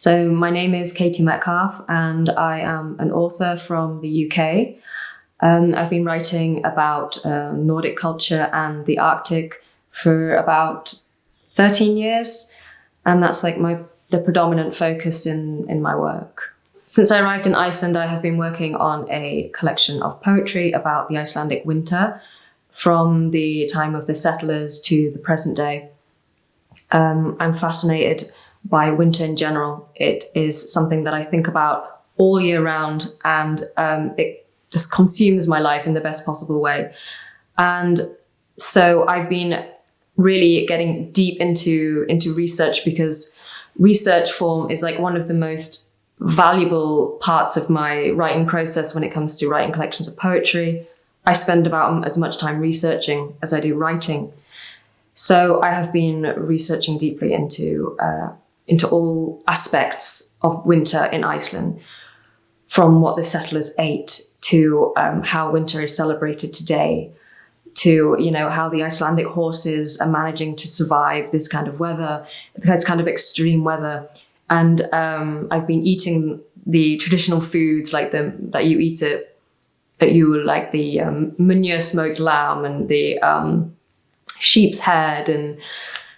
So my name is Katie Metcalfe and I am an author from the UK. I've been writing about Nordic culture and the Arctic for about 13 years, and that's like the predominant focus in my work. Since I arrived in Iceland, I have been working on a collection of poetry about the Icelandic winter from the time of the settlers to the present day. I'm fascinated by winter in general. It is something that I think about all year round, and it just consumes my life in the best possible way. And so I've been really getting deep into research, because research form is like one of the most valuable parts of my writing process when it comes to writing collections of poetry. I spend about as much time researching as I do writing. So I have been researching deeply into all aspects of winter in Iceland, from what the settlers ate to how winter is celebrated today, to how the Icelandic horses are managing to survive this kind of weather, this kind of extreme weather. And I've been eating the traditional foods like that you eat like the munjur smoked lamb and the sheep's head, and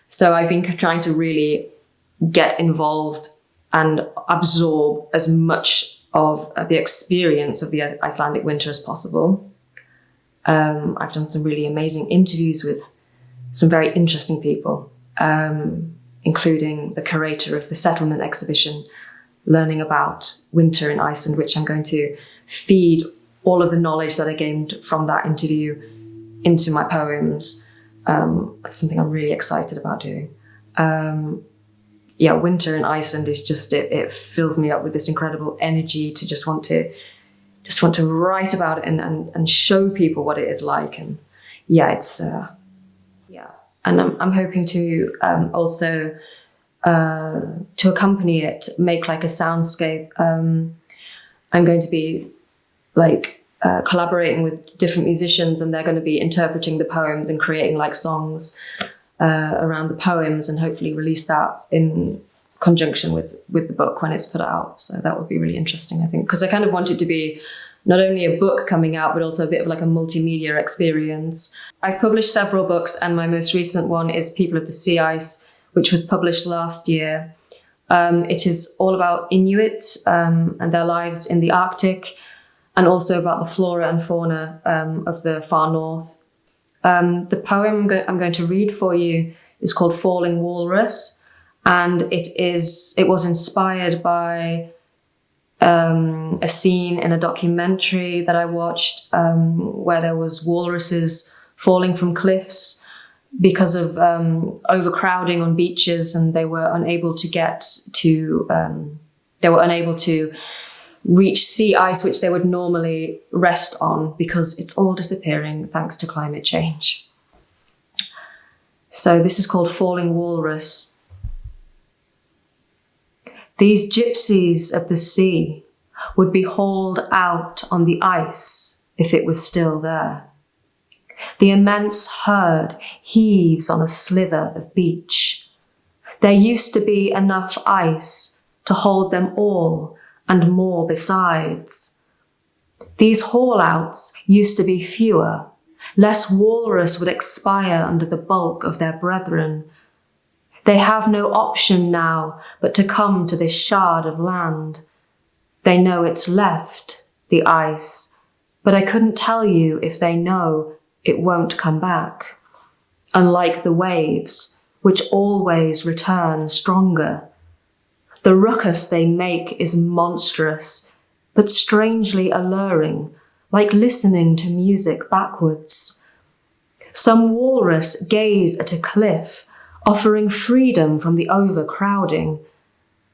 so I've been trying to really get involved and absorb as much of the experience of the Icelandic winter as possible. I've done some really amazing interviews with some very interesting people, including the curator of the settlement exhibition, learning about winter in Iceland, which I'm going to feed all of the knowledge that I gained from that interview into my poems. It's something I'm really excited about doing. Winter in Iceland is just, it fills me up with this incredible energy to just want to write about it and show people what it is like. And and I'm hoping to also to accompany it, make like a soundscape. I'm going to be like collaborating with different musicians, and they're going to be interpreting the poems and creating like songs around the poems, and hopefully release that in conjunction with the book when it's put out. So that would be really interesting, I think, because I kind of want it to be not only a book coming out, but also a bit of like a multimedia experience. I've published several books, and my most recent one is People of the Sea Ice, which was published last year. It is all about Inuit and their lives in the Arctic, and also about the flora and fauna of the far north. The poem I'm going to read for you is called Falling Walrus, and it was inspired by a scene in a documentary that I watched where there was walruses falling from cliffs because of overcrowding on beaches, and they were unable to reach sea ice, which they would normally rest on, because it's all disappearing thanks to climate change. So this is called Falling Walrus. These gypsies of the sea would be hauled out on the ice if it was still there. The immense herd heaves on a slither of beach. There used to be enough ice to hold them all, and more besides. These haul-outs used to be fewer, lest walrus would expire under the bulk of their brethren. They have no option now but to come to this shard of land. They know it's left, the ice, but I couldn't tell you if they know it won't come back. Unlike the waves, which always return stronger. The ruckus they make is monstrous, but strangely alluring, like listening to music backwards. Some walrus gaze at a cliff, offering freedom from the overcrowding.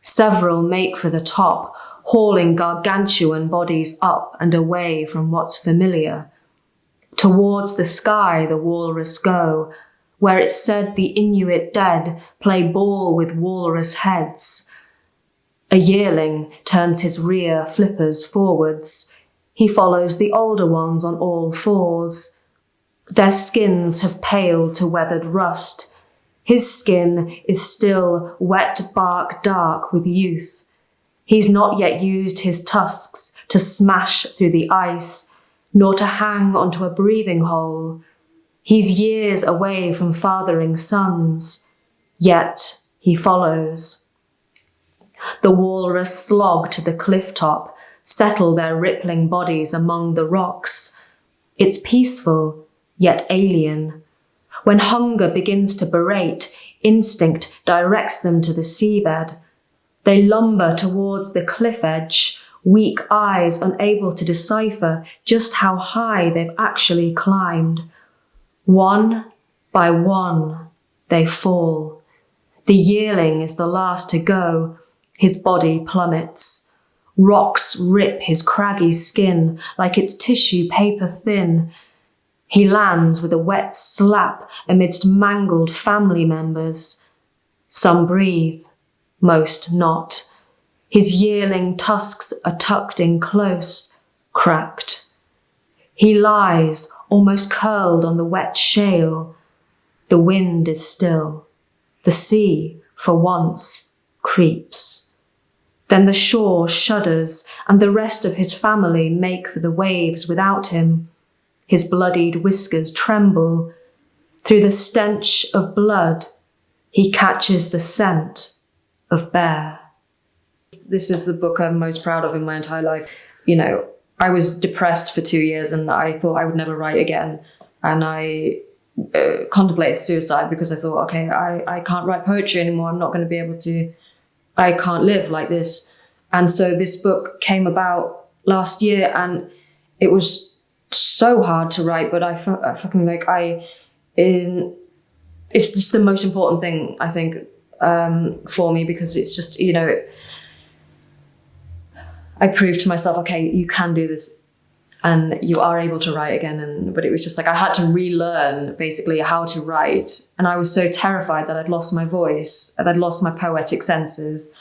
Several make for the top, hauling gargantuan bodies up and away from what's familiar. Towards the sky the walrus go, where it's said the Inuit dead play ball with walrus heads. A yearling turns his rear flippers forwards. He follows the older ones on all fours. Their skins have paled to weathered rust. His skin is still wet bark dark with youth. He's not yet used his tusks to smash through the ice, nor to hang onto a breathing hole. He's years away from fathering sons, yet he follows. The walrus slog to the cliff top, settle their rippling bodies among the rocks. It's peaceful, yet alien. When hunger begins to berate, instinct directs them to the seabed. They lumber towards the cliff edge, weak eyes unable to decipher just how high they've actually climbed. One by one, they fall. The yearling is the last to go. His body plummets. Rocks rip his craggy skin like it's tissue paper thin. He lands with a wet slap amidst mangled family members. Some breathe, most not. His yearling tusks are tucked in close, cracked. He lies, almost curled on the wet shale. The wind is still. The sea, for once, creeps. Then the shore shudders, and the rest of his family make for the waves without him. His bloodied whiskers tremble. Through the stench of blood, he catches the scent of bear. This is the book I'm most proud of in my entire life. You know, I was depressed for 2 years and I thought I would never write again. And I contemplated suicide because I thought, okay, I can't write poetry anymore. I'm not going to be able to, I can't live like this. And so this book came about last year and it was so hard to write, but I fucking like, it's just the most important thing, I think, for me, because it's just, you know, I proved to myself, okay, you can do this and you are able to write again. But it was just like, I had to relearn basically how to write. And I was so terrified that I'd lost my voice, that I'd lost my poetic senses.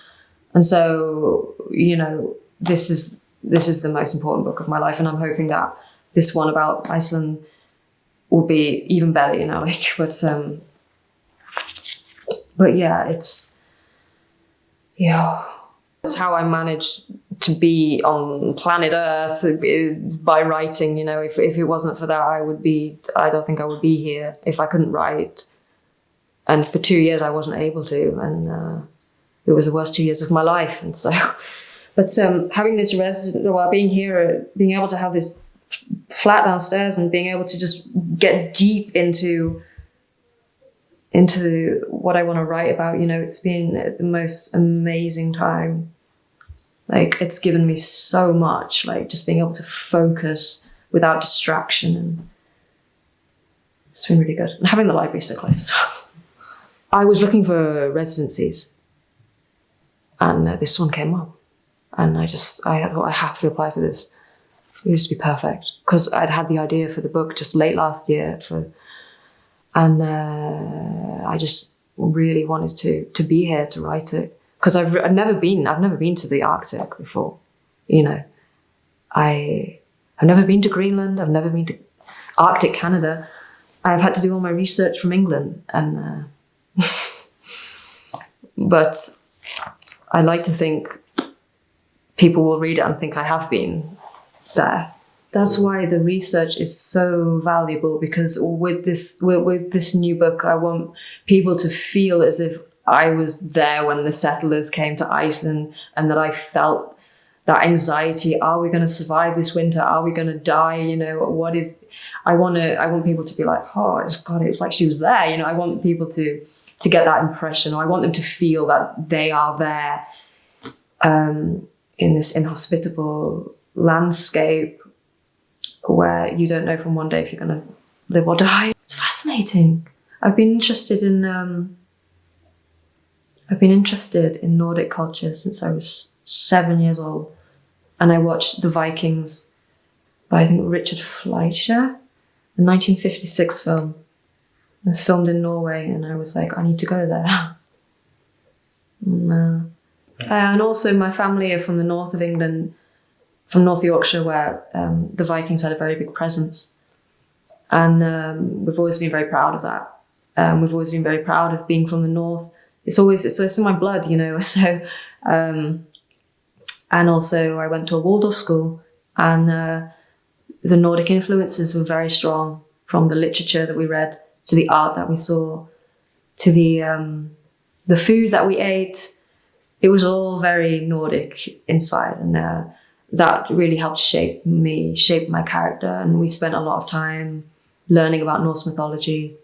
And so, you know, this is the most important book of my life. And I'm hoping that this one about Iceland will be even better, you know, like, but yeah, it's how I managed to be on planet Earth by writing, you know. If it wasn't for that, I don't think I would be here if I couldn't write. And for 2 years I wasn't able to, and it was the worst 2 years of my life. And so, but having this being here, being able to have this flat downstairs and being able to just get deep into what I want to write about, you know, it's been the most amazing time. Like, it's given me so much, like just being able to focus without distraction, and it's been really good. And having the library so close as well. I was looking for residencies and this one came up, and I thought I have to apply for this. It would just be perfect, because I'd had the idea for the book just late last year and I just really wanted to be here to write it, because I've never been to the Arctic before, you know. I've never been to Greenland. I've never been to Arctic Canada. I've had to do all my research from England, and but I like to think people will read it and think I have been there. That's why the research is so valuable, because with this new book, I want people to feel as if I was there when the settlers came to Iceland, and that I felt that anxiety. Are we going to survive this winter? Are we going to die? You know, I want people to be like, oh God, it was like she was there. You know, I want people to get that impression, or I want them to feel that they are there in this inhospitable landscape where you don't know from one day if you're going to live or die. It's fascinating. I've been interested in Nordic culture since I was 7 years old, and I watched The Vikings by, I think, Richard Fleischer, the 1956 film. It was filmed in Norway, and I was like, I need to go there. And also my family are from the north of England, from North Yorkshire, where the Vikings had a very big presence. And we've always been very proud of that. We've always been very proud of being from the north. It's in my blood, you know. So, and also I went to a Waldorf school, and the Nordic influences were very strong, from the literature that we read to the art that we saw to the food that we ate. It was all very Nordic inspired, and that really helped shape my character. And we spent a lot of time learning about Norse mythology.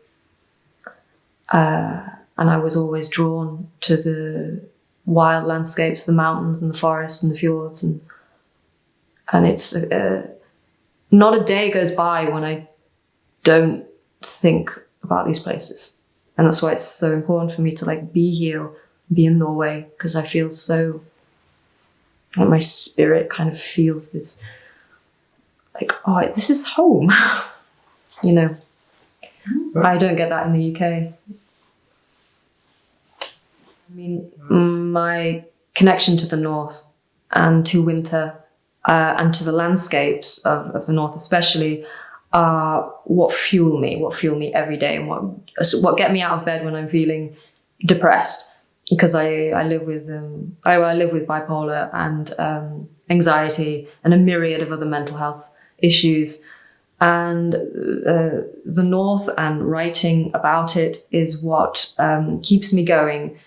And I was always drawn to the wild landscapes, the mountains and the forests and the fjords. And it's not a day goes by when I don't think about these places. And that's why it's so important for me to like be here, be in Norway, because I feel so, like my spirit kind of feels this, like, oh, this is home. You know, I don't get that in the UK. I mean, my connection to the north and to winter and to the landscapes of the north especially are what fuel me every day, and what get me out of bed when I'm feeling depressed, because I live with I live with bipolar and anxiety and a myriad of other mental health issues. And the north and writing about it is what keeps me going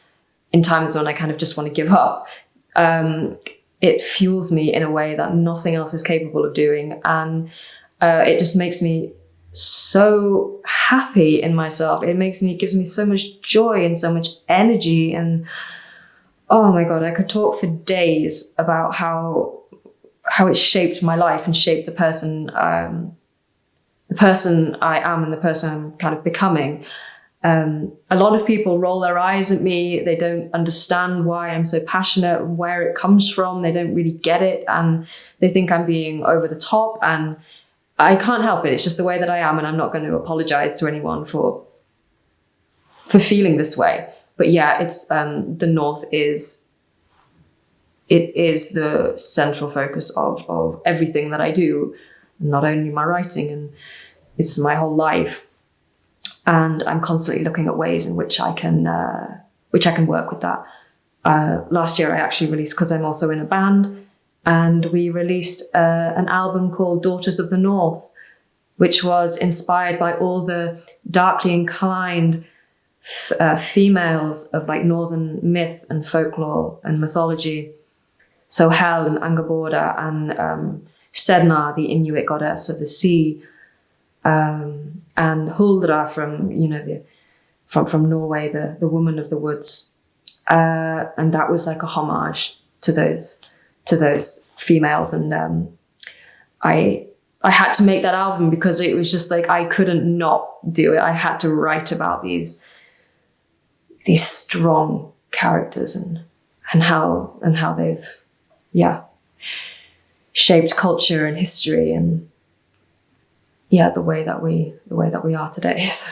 in times when I kind of just want to give up. It fuels me in a way that nothing else is capable of doing. And it just makes me so happy in myself. Gives me so much joy and so much energy. And oh my God, I could talk for days about how it shaped my life and shaped the person I am and the person I'm kind of becoming. A lot of people roll their eyes at me. They don't understand why I'm so passionate, where it comes from. They don't really get it, and they think I'm being over the top, and I can't help it. It's just the way that I am, and I'm not going to apologize to anyone for feeling this way. But yeah, it's the North is the central focus of everything that I do, not only my writing, and it's my whole life. And I'm constantly looking at ways in which I can work with that. Last year I actually released, because I'm also in a band, and we released an album called Daughters of the North, which was inspired by all the darkly inclined females of like northern myth and folklore and mythology. So Hel and Angerboda and Sedna, the Inuit goddess of the sea, and Huldra from Norway, the woman of the woods, and that was like a homage to those females. And I had to make that album because it was just like I couldn't not do it. I had to write about these strong characters and how they've shaped culture and history and the way that we are today. So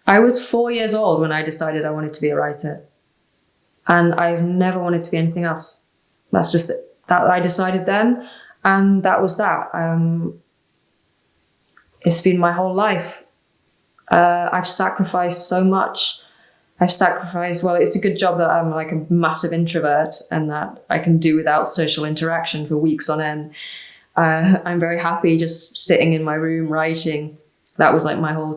I was 4 years old when I decided I wanted to be a writer, and I've never wanted to be anything else. That's just it. That I decided then, and that was that. It's been my whole life. I've sacrificed so much. Well, it's a good job that I'm like a massive introvert and that I can do without social interaction for weeks on end. I'm very happy just sitting in my room writing. That was like my whole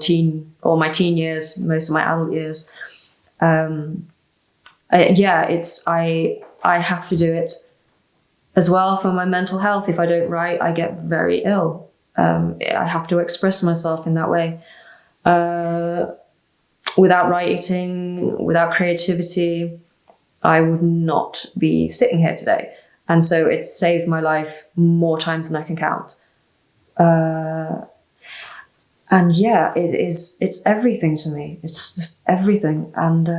all my teen years, most of my adult years. I have to do it as well for my mental health. If I don't write, I get very ill. I have to express myself in that way. Without writing, without creativity, I would not be sitting here today. And so it's saved my life more times than I can count. It's everything to me. It's just everything. And,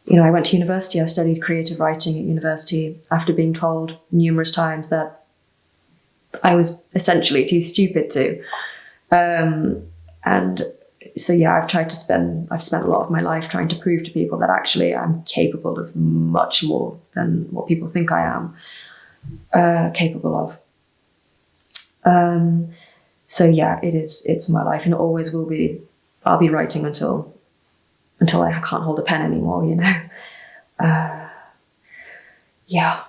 I went to university. I studied creative writing at university after being told numerous times that I was essentially too stupid to. I've spent a lot of my life trying to prove to people that actually I'm capable of much more than what people think I am capable of. It's my life, and it always will be I'll be writing until I can't hold a pen anymore, you know. Yeah.